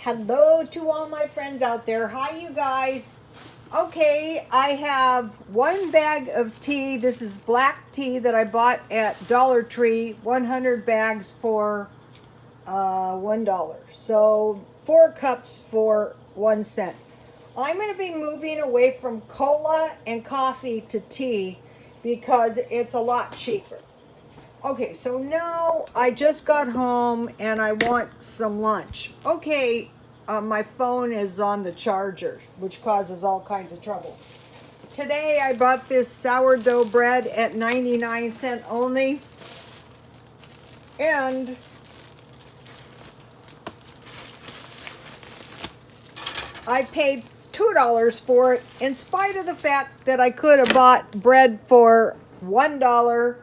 Hello to all my friends out there. Hi, you guys. Okay, I have one bag of tea. This is black tea that I bought at Dollar Tree. 100 bags for $1. So 4 cups for 1 cent. I'm going to be moving away from cola and coffee to tea because it's a lot cheaper. Okay, so now I just got home and I want some lunch. Okay, my phone is on the charger, which causes all kinds of trouble. Today I bought this sourdough bread at 99 cents only. And I paid $2 for it, in spite of the fact that I could have bought bread for $1.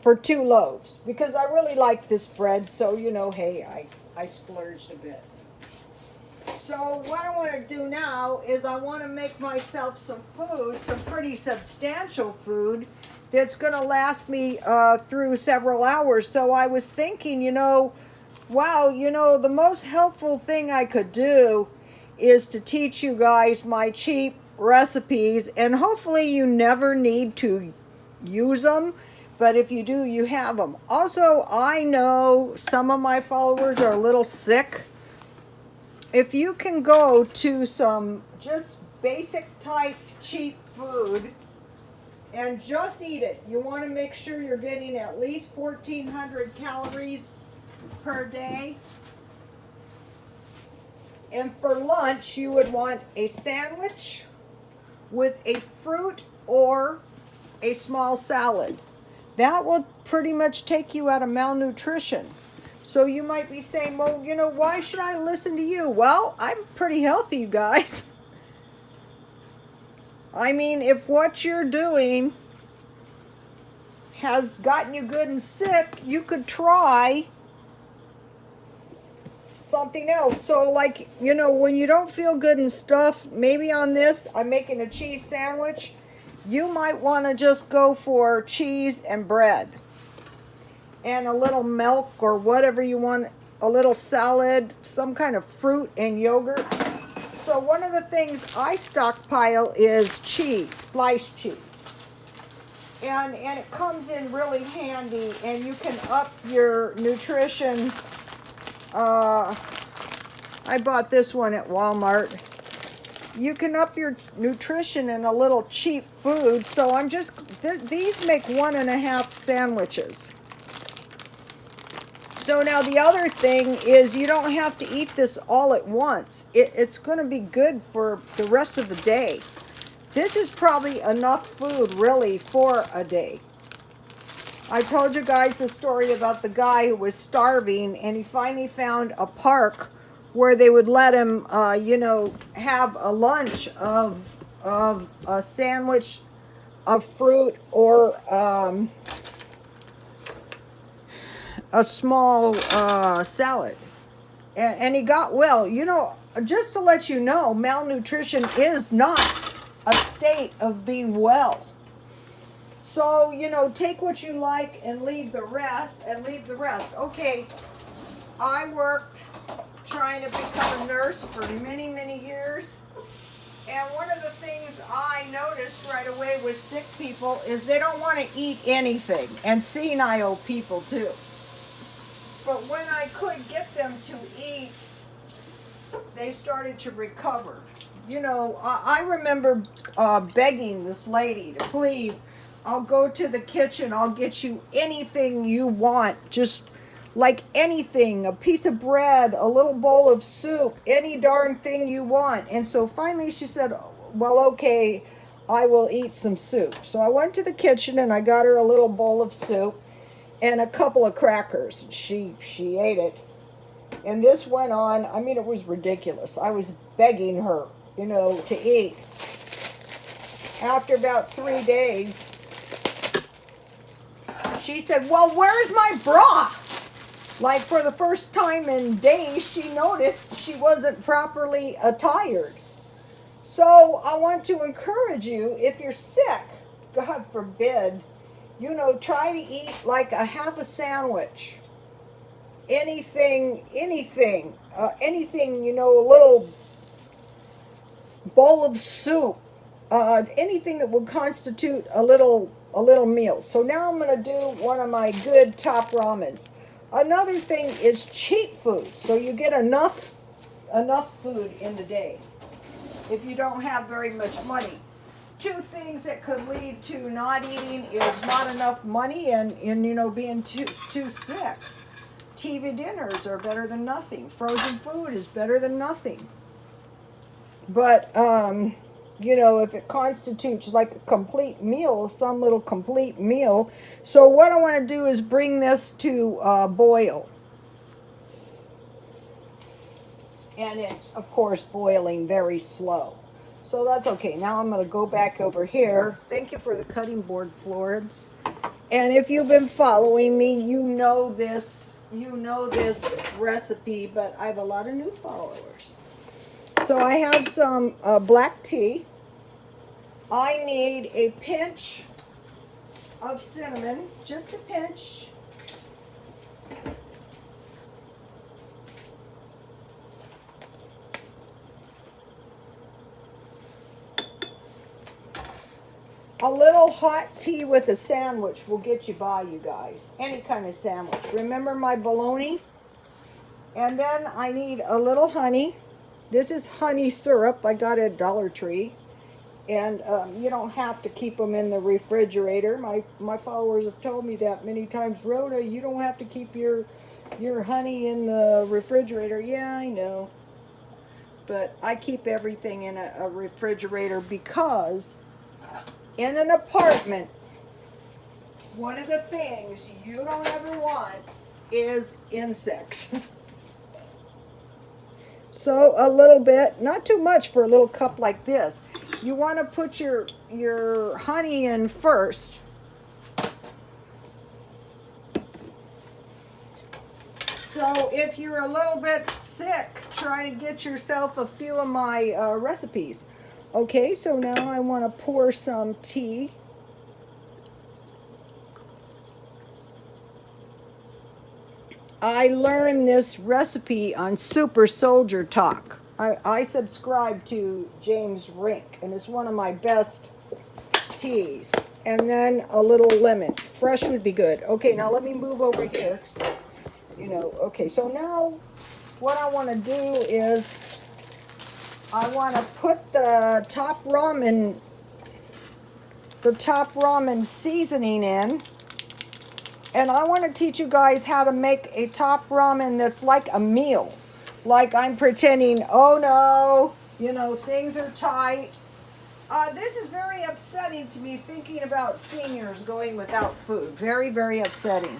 For 2 loaves, because I really like this bread, so hey, I splurged a bit. So what I want to do now is I want to make myself some food, some pretty substantial food that's going to last me through several hours. So I was thinking, wow, the most helpful thing I could do is to teach you guys my cheap recipes, and hopefully you never need to use them, but if you do, you have them. Also, I know some of my followers are a little sick. If you can go to some just basic type cheap food and just eat it, you want to make sure you're getting at least 1,400 calories per day. And for lunch, you would want a sandwich with a fruit or a small salad. That will pretty much take you out of malnutrition. So you might be saying, well, why should I listen to you? Well, I'm pretty healthy, you guys. I mean, if what you're doing has gotten you good and sick, you could try something else. So like, when you don't feel good and stuff, maybe on this, I'm making a cheese sandwich. You might want to just go for cheese and bread and a little milk or whatever you want, a little salad, some kind of fruit and yogurt. So one of the things I stockpile is cheese, sliced cheese. And it comes in really handy, and you can up your nutrition. I bought this one at Walmart. You can up your nutrition in a little cheap food. So I'm just, these make 1.5 sandwiches. So now the other thing is you don't have to eat this all at once. It's going to be good for the rest of the day. This is probably enough food really for a day. I told you guys the story about the guy who was starving, and he finally found a park where they would let him, have a lunch of a sandwich of fruit or a small salad. And he got well. Just to let you know, malnutrition is not a state of being well. So, take what you like and leave the rest. Okay, I worked trying to become a nurse for many, many years. And one of the things I noticed right away with sick people is they don't want to eat anything. And senile people too. But when I could get them to eat, they started to recover. I remember begging this lady to please, I'll go to the kitchen, I'll get you anything you want, just like anything, a piece of bread, a little bowl of soup, any darn thing you want. And so finally she said, well, okay, I will eat some soup. So I went to the kitchen and I got her a little bowl of soup and a couple of crackers. She ate it. And this went on, it was ridiculous. I was begging her, to eat. After about 3 days, she said, well, where's my bra? Like for the first time in days, she noticed she wasn't properly attired. So I want to encourage you, if you're sick, God forbid, You know, try to eat like a half a sandwich. Anything, anything, you know, a little bowl of soup, anything that would constitute a little meal. So now I'm going to do one of my good top ramens. Another thing is cheap food, so you get enough food in the day if you don't have very much money. Two things that could lead to not eating is not enough money and you know, being too sick. TV dinners are better than nothing. Frozen food is better than nothing. But, you know, if it constitutes like a complete meal, some little complete meal. So what I want to do is bring this to boil. And it's, of course, boiling very slow. So that's okay. Now I'm going to go back over here. Thank you for the cutting board, Florence. And if you've been following me, you know this recipe, but I have a lot of new followers. So I have some black tea. I need a pinch of cinnamon, just a pinch. A little hot tea with a sandwich will get you by, you guys. Any kind of sandwich. Remember my bologna? And then I need a little honey. This is honey syrup. I got it at Dollar Tree. And you don't have to keep them in the refrigerator. My followers have told me that many times. Rhoda, you don't have to keep your honey in the refrigerator. Yeah, I know. But I keep everything in a refrigerator because in an apartment, one of the things you don't ever want is insects. So a little bit, not too much for a little cup like this. You want to put your honey in first. So if you're a little bit sick, try to get yourself a few of my recipes. Okay, so now I want to pour some tea. I learned this recipe on Super Soldier Talk. I subscribe to James Rink, and it's one of my best teas. And then a little lemon. Fresh would be good. Okay, now let me move over here. You know, okay, so now what I want to do is I want to put the top ramen seasoning in. And I want to teach you guys how to make a top ramen that's like a meal. Like I'm pretending, oh no, you know, things are tight. This is very upsetting to me, thinking about seniors going without food. Very, very upsetting.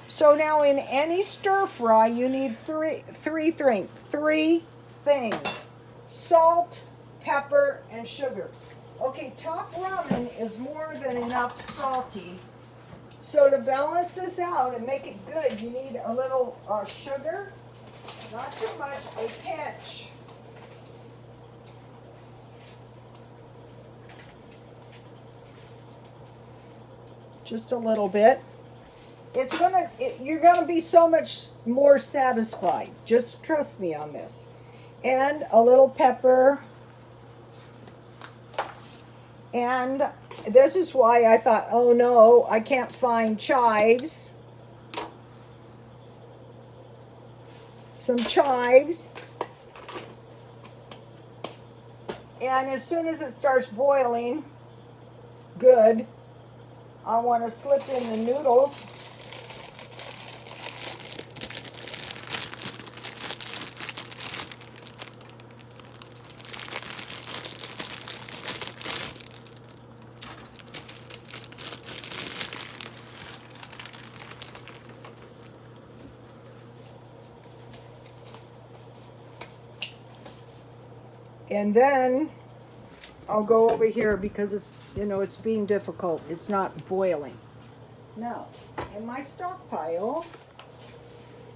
So now in any stir fry, you need three things. Salt, pepper, and sugar. Okay, top ramen is more than enough salty. So to balance this out and make it good, you need a little sugar, not too much, a pinch. Just a little bit. You're gonna be so much more satisfied. Just trust me on this. And a little pepper. And this is why I thought, oh no, I can't find chives. Some chives. And as soon as it starts boiling, good, I want to slip in the noodles. And then I'll go over here because it's, you know, it's being difficult. It's not boiling. Now, in my stockpile,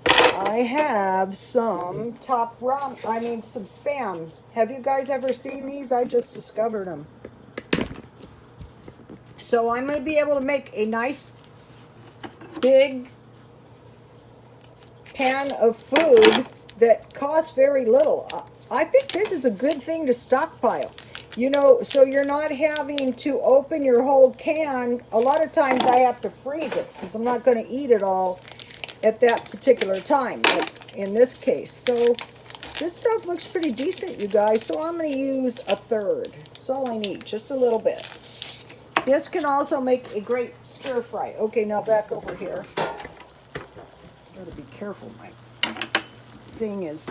I have some some Spam. Have you guys ever seen these? I just discovered them. So I'm going to be able to make a nice big pan of food that costs very little. I think this is a good thing to stockpile. You know, so you're not having to open your whole can. A lot of times I have to freeze it because I'm not going to eat it all at that particular time, like in this case. So this stuff looks pretty decent, you guys. So I'm going to use a third. That's all I need, just a little bit. This can also make a great stir fry. Okay, now back over here. Gotta be careful, my thing is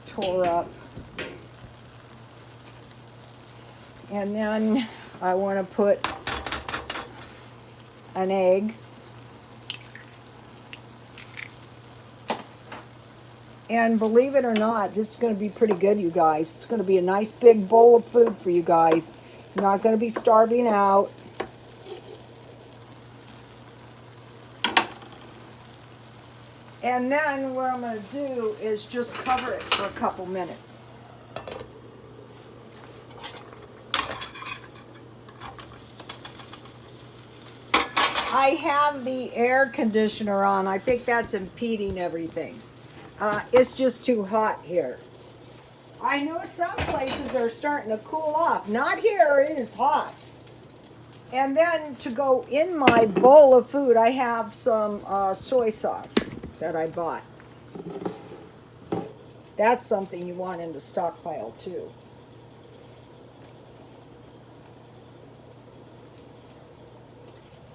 tore up. And then I want to put an egg. And believe it or not, this is going to be pretty good, you guys. It's going to be a nice big bowl of food for you guys. You're not going to be starving out. And then what I'm going to do is just cover it for a couple minutes. I have the air conditioner on. I think that's impeding everything. It's just too hot here. I know some places are starting to cool off. Not here, it is hot. And then to go in my bowl of food, I have some soy sauce that I bought. That's something you want in the stockpile too.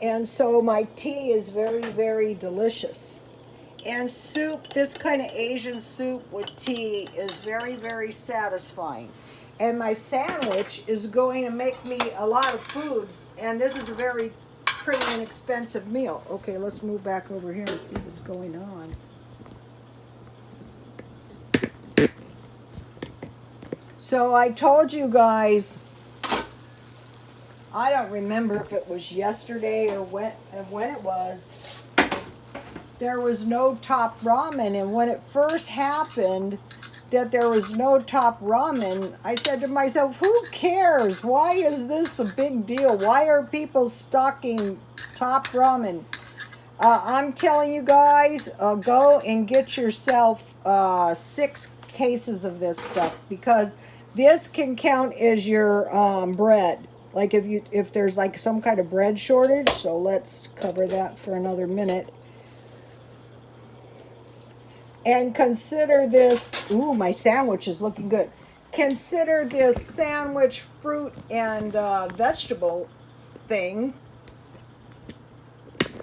And so my tea is very, very delicious. And soup, this kind of Asian soup with tea is very, very satisfying. And my sandwich is going to make me a lot of food. And this is a very pretty inexpensive meal. Okay, let's move back over here and see what's going on. So I told you guys, I don't remember if it was yesterday or when it was, there was no top ramen. And when it first happened that there was no top ramen, I said to myself, who cares? Why is this a big deal? Why are people stocking top ramen? I'm telling you guys, go and get yourself 6 cases of this stuff, because this can count as your bread. Like if there's like some kind of bread shortage. So let's cover that for another minute. And consider this, ooh, my sandwich is looking good. Consider this sandwich, fruit, and vegetable thing.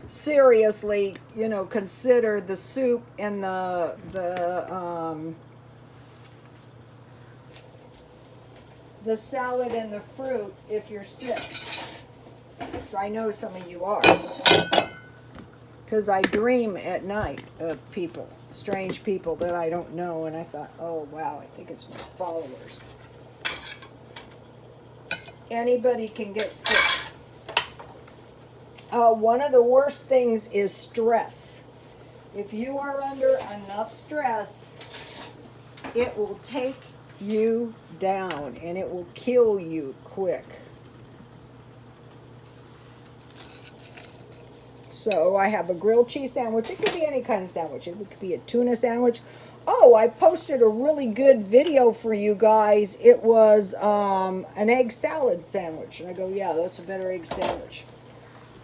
Seriously, you know, consider the soup and the salad and the fruit if you're sick. So I know some of you are. Because I dream at night of people, strange people that I don't know, and I thought, oh wow, I think it's my followers. Anybody can get sick. One of the worst things is stress. If you are under enough stress, it will take you down and it will kill you quick. So I have a grilled cheese sandwich. It could be any kind of sandwich. It could be a tuna sandwich. Oh, I posted a really good video for you guys. It was an egg salad sandwich. And I go, yeah, that's a better egg sandwich.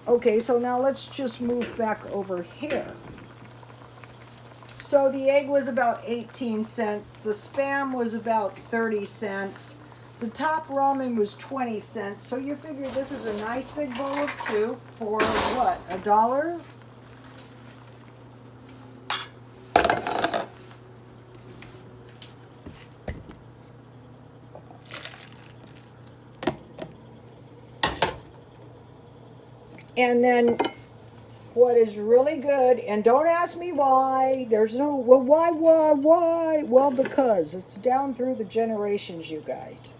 Okay, so now let's just move back over here. So the egg was about 18 cents. The Spam was about 30 cents. The top ramen was 20 cents. So you figure this is a nice big bowl of soup for what, $1? And then what is really good, and don't ask me why, there's no, well, why? Well, because it's down through the generations, you guys.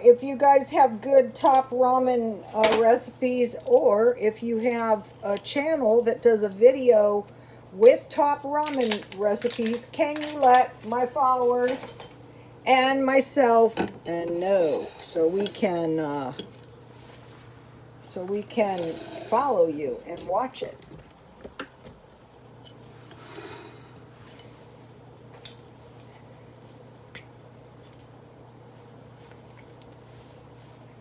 If you guys have good top ramen recipes, or if you have a channel that does a video with top ramen recipes, can you let my followers and myself, and no, so we can follow you and watch it.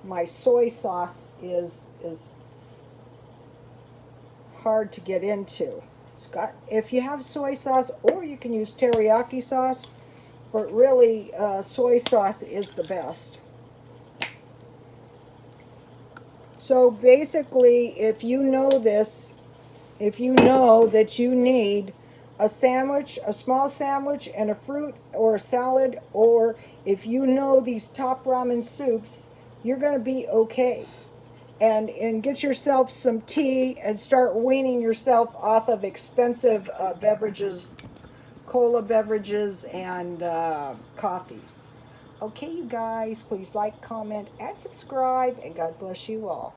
My soy sauce is hard to get into. It's got, if you have soy sauce, or you can use teriyaki sauce, but really soy sauce is the best. So basically, if you know this, if you know that you need a sandwich, a small sandwich, and a fruit or a salad, or if you know these top ramen soups, you're going to be okay. And get yourself some tea and start weaning yourself off of expensive beverages, cola beverages, and coffees. Okay, you guys, please like, comment, and subscribe, and God bless you all.